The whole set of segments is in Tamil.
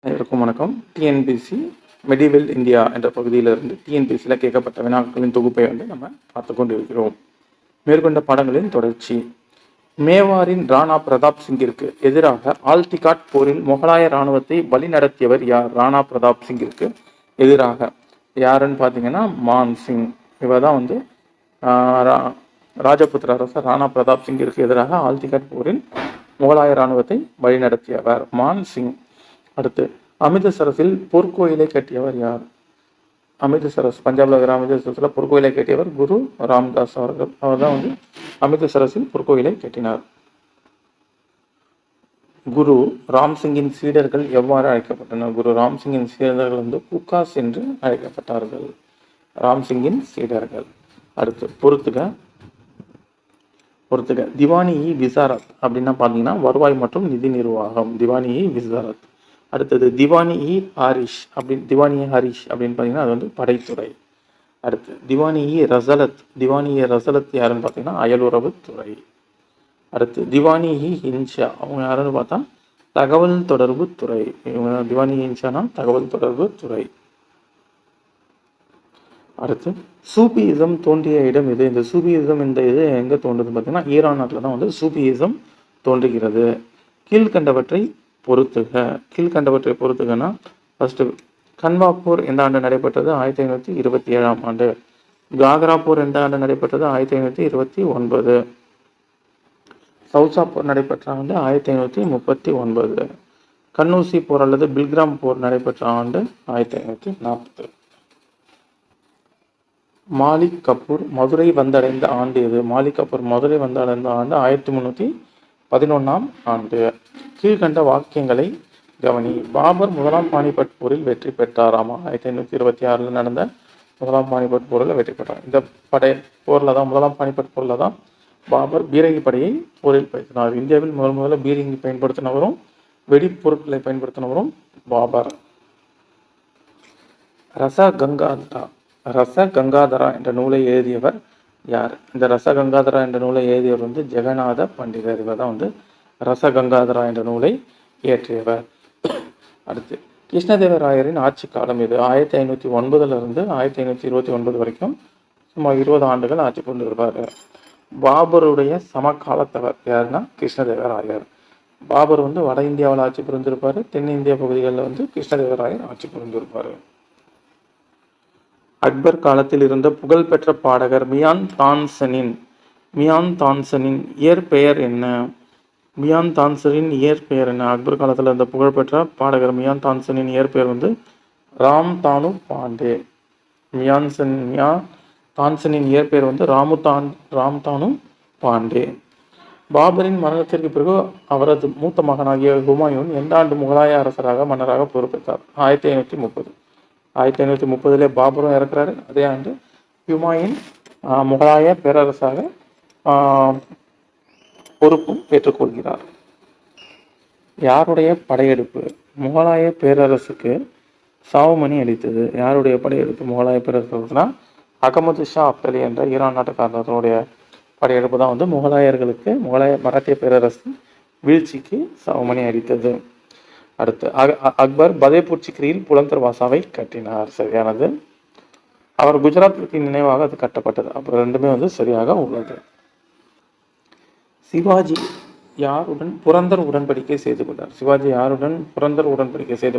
அனைவருக்கும் வணக்கம். டிஎன்பிஎஸ்சி மெடிவெல் இந்தியா என்ற பகுதியிலிருந்து டிஎன்பிஎஸ்சியில் கேட்கப்பட்ட வினாக்களின் தொகுப்பை நம்ம பார்த்து கொண்டிருக்கிறோம். மேற்கொண்ட பாடங்களின் தொடர்ச்சி. மேவாரின் ராணா பிரதாப் சிங்கிற்கு எதிராக ஆல்டிகாட் போரில் முகலாய இராணுவத்தை வழிநடத்தியவர் யார்? ராணா பிரதாப் சிங்கிற்கு எதிராக யாருன்னு பார்த்தீங்கன்னா மான் சிங். இவர் தான் ராஜபுத்திர அரசர் ராணா பிரதாப் சிங்கிற்கு எதிராக ஆல்டிகாட் போரில் முகலாய இராணுவத்தை வழிநடத்தியவர் மான் சிங். அடுத்து, அமிர்தசரஸில் பொற்கோயிலை கட்டியவர் யார்? அமிர்தசரஸ், பஞ்சாப்ல இருக்கிற அமிர்தசரஸில் பொற்கோயிலை கட்டியவர் குரு ராம்தாஸ் அவர்கள். அவர் தான் அமிர்தசரஸில் பொற்கோயிலை கட்டினார். குரு ராம்சிங்கின் சீடர்கள் எவ்வாறு அழைக்கப்பட்டனர்? குரு ராம்சிங்கின் சீடர்கள் குக்காஸ் என்று அழைக்கப்பட்டார்கள். ராம்சிங்கின் சீடர்கள். அடுத்து, பொறுத்துக. திவானி விசாரத் அப்படின்னா பார்த்தீங்கன்னா வருவாய் மற்றும் நிதி நிர்வாகம். திவானி விசாரத். அடுத்தது திவானி ஹாரிஷ் அப்படின்னு பார்த்தீங்கன்னா அது படைத்துறை. அடுத்து திவானி ரசலத். யாருன்னு பார்த்தீங்கன்னா அயலுறவுத்துறை. அடுத்து திவானி ஹின்ஷா, அவங்க யாருன்னு பார்த்தா தகவல் தொடர்பு துறை. இவங்க திவானி ஹின்ஷானா தகவல் தொடர்பு துறை. அடுத்து சூபியிசம் தோன்றிய இடம் எது? இந்த சூபியிசம் இது எங்கே தோன்றுது பார்த்தீங்கன்னா ஈரான் நாட்டில் தான் சூபியிசம் தோன்றுகிறது. கீழ்கண்டவற்றை பொறுத்துகன்னா ஃபர்ஸ்ட், கன்வா போர் எந்த ஆண்டு நடைபெற்றது? 1527ஆம் ஆண்டு. காக்ரா போர் எந்த ஆண்டு நடைபெற்றது? 1529. சௌசா போர் நடைபெற்ற ஆண்டு 1539. கன்னூசி போர் அல்லது பில்கிராம் போர் நடைபெற்ற ஆண்டு 1540. மாலிக் கபூர் மதுரை வந்தடைந்த ஆண்டு எது? மாலிக் கபூர் மதுரை வந்தடைந்த ஆண்டு 1311ஆம் ஆண்டு. கீழ்கண்ட வாக்கியங்களை கவனி. பாபர் முதலாம் பானிபட் போரில் வெற்றி பெற்றாராமா? 1526 நடந்த முதலாம் பானிபட் போரில் வெற்றி பெற்றார். இந்த முதலாம் பானிபட் போரில் தான் பாபர் பீரங்கி படையை போரில் பயன்படுத்தினார். இந்தியாவில் முதல்ல பீரங்கி பயன்படுத்தினவரும் வெடிப்பொருட்களை பயன்படுத்தினவரும் பாபர். ரச கங்காதரா என்ற நூலை எழுதியவர் யார்? இந்த ரச கங்காதரா என்ற நூலை எழுதியவர் ஜெகநாத பண்டிதர். இவர் தான் ரச கங்காதரா என்ற நூலை இயற்றியவர். அடுத்து, கிருஷ்ணதேவராயரின் ஆட்சி காலம் இது? 1509 1529 வரைக்கும் சும்மா 20 ஆண்டுகள் ஆட்சி கொண்டிருப்பார். பாபருடைய சமகாலத்தவர் யாருன்னா கிருஷ்ணதேவராயர். பாபர் வட இந்தியாவில் ஆட்சி புரிந்திருப்பார். தென்னிந்திய பகுதிகளில் கிருஷ்ணதேவராயர் ஆட்சி புரிந்திருப்பார். அக்பர் காலத்தில் இருந்த புகழ்பெற்ற பாடகர் மியான் தான்சனின் இயற்பெயர் என்ன? அக்பர் காலத்தில் இருந்த புகழ்பெற்ற பாடகர் மியான் தான்சனின் இயற்பெயர் ராம் தானு பாண்டே. தான்சனின் இயற்பெயர் ராம் தானு பாண்டே. பாபரின் மரணத்திற்கு பிறகு அவரது மூத்த மகனாகிய ஹுமாயூன் எந்த ஆண்டு முகலாய மன்னராக பொறுப்பேற்றார்? 1530. 1530 பாபரும் இறக்குறாரு. அதே ஆண்டு ஹுமாயூன் முகலாய பேரரசாக பொறுப்பும் ஏற்றுக்கொள்கிறார். யாருடைய படையெடுப்பு முகலாய பேரரசுக்கு சாவுமணி அளித்தது? யாருடைய படையெடுப்பு முகலாய பேரரசுனா அகமது ஷா அப்தலி என்ற ஈரான் நாட்டுக்காரர்களுடைய படையெடுப்பு தான் முகலாய மராட்டிய பேரரசு வீழ்ச்சிக்கு சாவுமணி அளித்தது. அடுத்து, அக்பர் பதேபூர் சிக்ரியில் புலந்தர் வாசாவை கட்டினார். சரியானது. அவர் குஜராத்திற்கு நினைவாக அது கட்டப்பட்டது. அப்போ ரெண்டுமே சரியாக உள்ளது. சிவாஜி யாருடன் புரந்தர் உடன்படிக்கை செய்து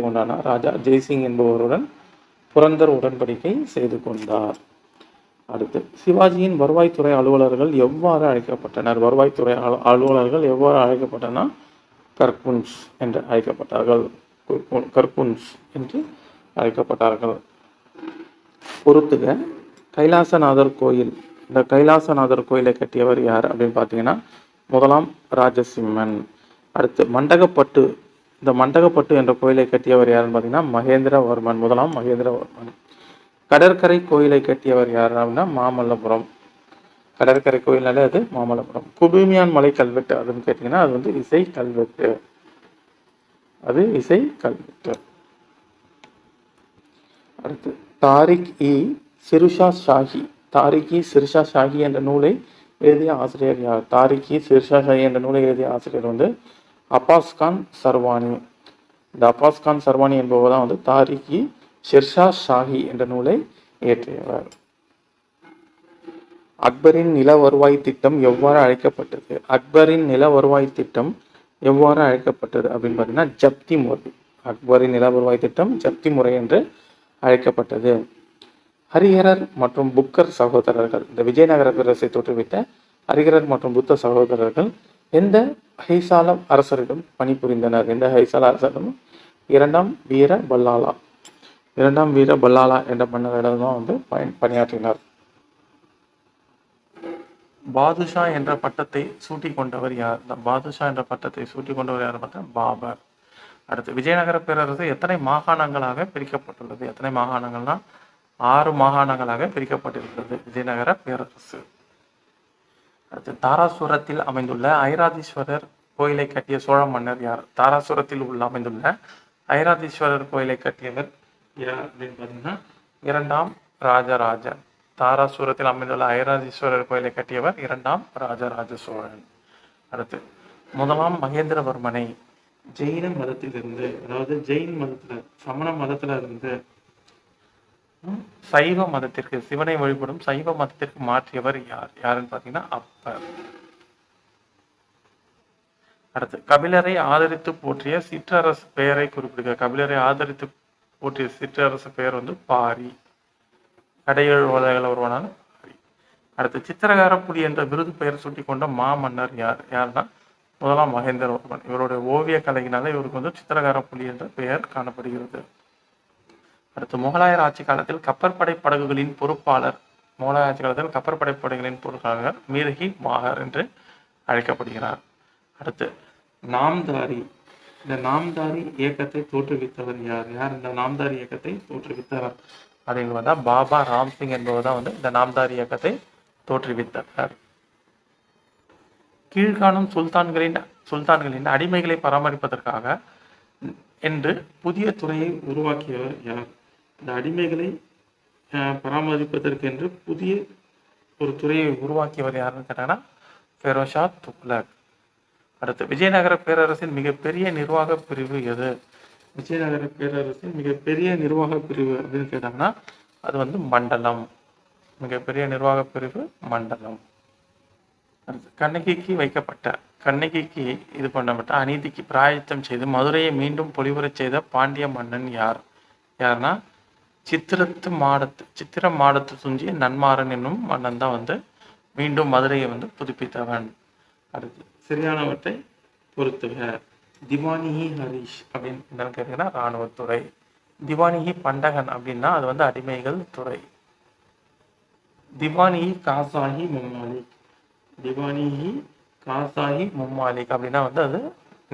கொண்டார்? ராஜா ஜெய்சிங் என்பவருடன் புரந்தர் உடன்படிக்கை செய்து கொண்டார். அடுத்து, சிவாஜியின் வருவாய்த்துறை அலுவலர்கள் எவ்வாறு அழைக்கப்பட்டனர்? கர்குன்ஸ் என்று அழைக்கப்பட்டார்கள். பொறுத்துக. கைலாசநாதர் கோயில். இந்த கைலாசநாதர் கோயிலை கட்டியவர் யார் அப்படின்னு பார்த்தீங்கன்னா முதலாம் ராஜசிம்மன். அடுத்து, மண்டகப்பட்டு. இந்த மண்டகப்பட்டு என்ற கோயிலை கட்டியவர் யாருன்னு பார்த்தீங்கன்னா முதலாம் மகேந்திரவர்மன். கடற்கரை கோயிலை கட்டியவர் யார் அப்படின்னா மாமல்லபுரம். கடற்கரை கோயில்னாலே அது மாமல்லபுரம். குபுமியான் மலை கல்வெட்டு அதுன்னு கேட்டீங்கன்னா அது இசை கல்வெட்டு. அடுத்து, தாரிக்-இ சிர்ஷா ஷாஹி என்ற நூலை எழுதிய ஆசிரியர் யார்? அப்பாஸ் கான் சர்வானி. இந்த அப்பாஸ் கான் சர்வானி என்பவர் தான் வந்து தாரிகி ஷெர்ஷா ஷாஹி என்ற நூலை இயற்றியவர். அக்பரின் நில வருவாய் திட்டம் எவ்வாறு அழைக்கப்பட்டது? அக்பரின் நில வருவாய் திட்டம் எவ்வாறு அழைக்கப்பட்டது அப்படின்னு பார்த்தீங்கன்னா ஜப்தி முறை. அக்பரின் நில வருவாய் திட்டம் ஜப்தி முறை என்று அழைக்கப்பட்டது. ஹரிஹரர் மற்றும் புக்கர் சகோதரர்கள், இந்த விஜயநகர பேரரசை தோற்றுவித்த ஹரிஹரர் மற்றும் புத்த சகோதரர்கள் எந்த ஹைசால அரசரிடம் பணிபுரிந்தனர்? எந்த ஹைசால அரசரிடம்? இரண்டாம் வீர பல்லாலா. இரண்டாம் வீர பல்லாலா என்ற மன்னரிடம் தான் வந்து பணியாற்றினார். பாதுஷா என்ற பட்டத்தை சூட்டிக் கொண்டவர் யார்? இந்த பாதுஷா என்ற பட்டத்தை சூட்டிக் கொண்டவர் யார் பார்த்தா பாபர். அடுத்து விஜயநகர பேரரசு எத்தனை மாகாணங்களாக பிரிக்கப்பட்டுள்ளது? எத்தனை மாகாணங்கள்னா 6 மாகாணங்களாக பிரிக்கப்பட்டிருக்கிறது விஜயநகர பேரரசு. அடுத்து தாராசுரத்தில் அமைந்துள்ள ஐராதீஸ்வரர் கோயிலை கட்டிய சோழ மன்னர் யார்? தாராசுரத்தில் அமைந்துள்ள ஐராதீஸ்வரர் கோயிலை கட்டியவர் யார் அப்படின்னு பார்த்தீங்கன்னா 2ஆம் ராஜராஜன். தாராசுரத்தில் அமைந்துள்ள ஐராதீஸ்வரர் கோயிலை கட்டியவர் 2ஆம் ராஜராஜ சோழன். அடுத்து 1ஆம் மகேந்திரவர்மனை ஜெயின மதத்திலிருந்து, அதாவது ஜெயின் மதத்துல சமண மதத்துல இருந்து சைவ மதத்திற்கு, சிவனை வழிபடும் சைவ மதத்திற்கு மாற்றியவர் யார்? யாருன்னு பார்த்தீங்கன்னா அப்பர். அடுத்து கபிலரை ஆதரித்து போற்றிய சிற்றரசு பெயரை குறிப்பிடுக. கபிலரை ஆதரித்து போற்றிய சிற்றரசு பெயர் வந்து பாரி. கடையேழு ஓலைகள் ஒருவனான பாரி. அடுத்து சித்திரகார புலி என்ற விருது பெயர் சூட்டி கொண்ட மாமன்னர் யார்? யாருன்னா 1ஆம் மகேந்திரவர்மன். இவருடைய ஓவிய கலையினால இவருக்கு வந்து சித்திரகார புலி என்ற பெயர் காணப்படுகிறது. அடுத்து முகலாயர் ஆட்சி காலத்தில் கப்பற்படை படகுகளின் பொறுப்பாளர், முகலாய ஆட்சி காலத்தில் கப்பற்படை படைகளின் பொறுப்பாளர் மிர்ஹி மாகர் என்று அழைக்கப்படுகிறார். அடுத்து நாம்தாரி. இந்த நாம்தாரி இயக்கத்தை தோற்றுவித்தவர் யார்? யார் இந்த நாம்தாரி இயக்கத்தை தோற்றுவித்தவர் அப்படின்னு பார்த்தா பாபா ராம்சிங் என்பவர் தான் வந்து இந்த நாம்தாரி இயக்கத்தை தோற்றுவித்தவர். கீழ்காணும் சுல்தான்களின் அடிமைகளை பராமரிப்பதற்காக என்று புதிய துறையை உருவாக்கியவர் யார்? இந்த அடிமைகளை பராமரிப்பதற்கென்று புதிய ஒரு துறையை உருவாக்கியவர் யாருன்னு கேட்டாங்கன்னா ஃபெரோஷா துக்ளக். அடுத்து விஜயநகர பேரரசின் மிகப்பெரிய நிர்வாக பிரிவு எது? விஜயநகர பேரரசின் மிகப்பெரிய நிர்வாக பிரிவு அப்படின்னு கேட்டாங்கன்னா அது வந்து மண்டலம். மிகப்பெரிய நிர்வாக பிரிவு மண்டலம். அடுத்து கண்ணகிக்கு இது பண்ணப்பட்ட அநீதிக்கு பிராயத்தம் செய்து மதுரையை மீண்டும் பொலிவுறச் செய்த பாண்டிய மன்னன் யார்? யாருன்னா சித்திர மாடத்து துஞ்சி நன்மாறன் என்னும் மன்னன் தான் வந்து மீண்டும் மதுரையை வந்து புதுப்பித்தவன். அடுத்து சரியானவற்றை பொறுத்துக. திவானிஹி ஹரிஷ் அப்படின்னு என்னன்னு கேட்டீங்கன்னா இராணுவத்துறை. திவானிஹி பண்டகன் அப்படின்னா அது வந்து அடிமைகள் துறை. திவானிஹி காசாஹி மும்மாலிக். திவானிஹி காசாஹி மும்மாலிக் அப்படின்னா வந்து அது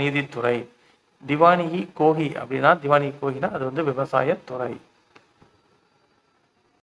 நீதித்துறை. திவானிஹி கோஹி அப்படின்னா அது வந்து விவசாயத்துறை.